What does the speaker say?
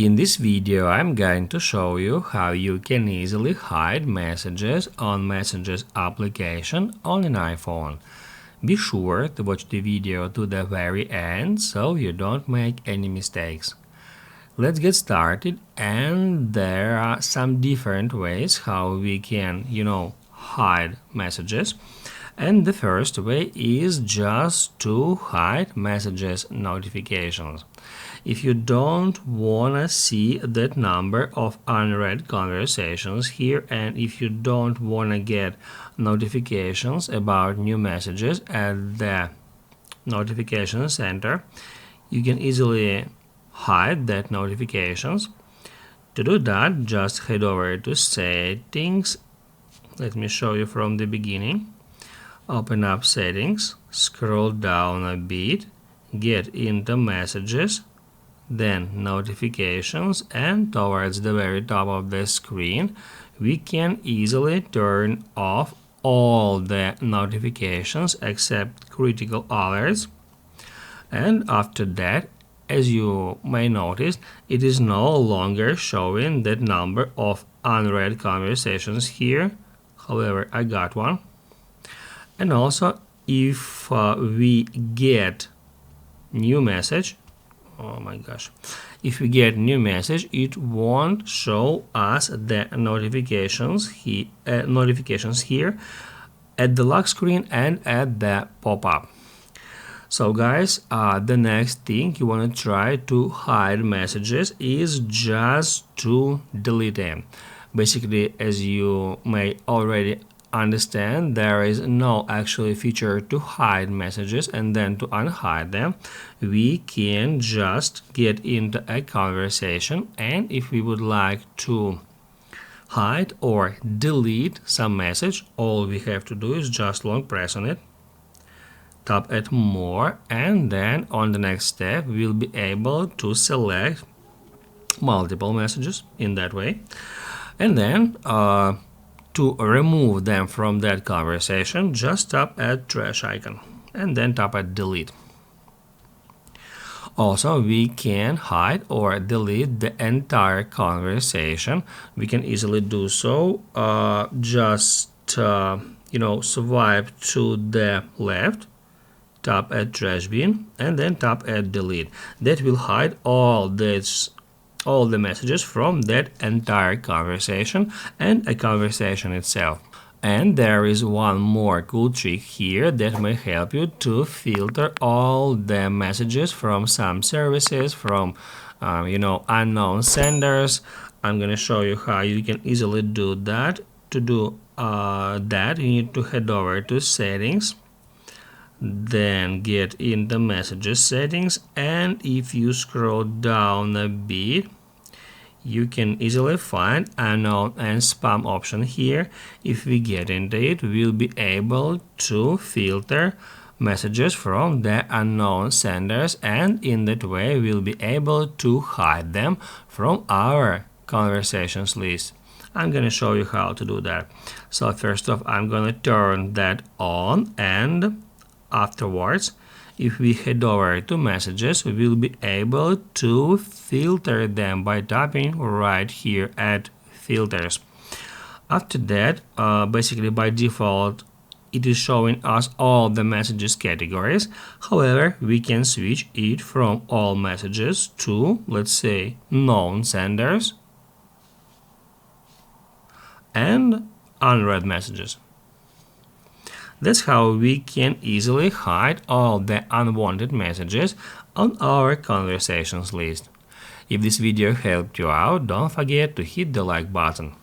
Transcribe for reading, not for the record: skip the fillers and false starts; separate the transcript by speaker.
Speaker 1: In this video, I'm going to show you how you can easily hide messages on Messages application on an iPhone. Be sure to watch the video to the very end so you don't make any mistakes. Let's get started, and there are some different ways how we can, hide messages. And the first way is just to hide messages notifications. If you don't wanna see that number of unread conversations here, and if you don't wanna get notifications about new messages at the notification center, you can easily hide that notifications. To do that, just head over to Settings. Let me show you from the beginning. Open up Settings, scroll down a bit, get into Messages, then Notifications, and towards the very top of the screen we can easily turn off all the notifications except critical alerts. And after that, as you may notice, it is no longer showing that number of unread conversations here. However, I got one. And also, if we get new message, oh my gosh, if we get new message, it won't show us the notifications here at the lock screen and at the pop-up. So guys, the next thing you want to try to hide messages is just to delete them. Basically, as you may already understand, there is no actual feature to hide messages and then to unhide them. We can just get into a conversation, and if we would like to hide or delete some message, all we have to do is just long press on it, tap at More, and then on the next step we'll be able to select multiple messages in that way, and then to remove them from that conversation, just tap at trash icon and then tap at delete. Also, we can hide or delete the entire conversation. We can easily do so. Just swipe to the left, tap at trash bin, and then tap at delete. That will hide all the messages from that entire conversation and a conversation itself. And there is one more cool trick here that may help you to filter all the messages from some services, from unknown senders. I'm gonna show you how you can easily do that. To do that, you need to head over to Settings, then get in the Messages settings, and if you scroll down a bit, you can easily find unknown and spam option here. If we get into it, we'll be able to filter messages from the unknown senders, and in that way we'll be able to hide them from our conversations list. I'm gonna show you how to do that. So first off, I'm gonna turn that on, and afterwards, if we head over to Messages, we will be able to filter them by tapping right here at Filters. After that, basically by default, it is showing us all the messages categories. However, we can switch it from all messages to, let's say, known senders and unread messages. That's how we can easily hide all the unwanted messages on our conversations list. If this video helped you out, don't forget to hit the like button.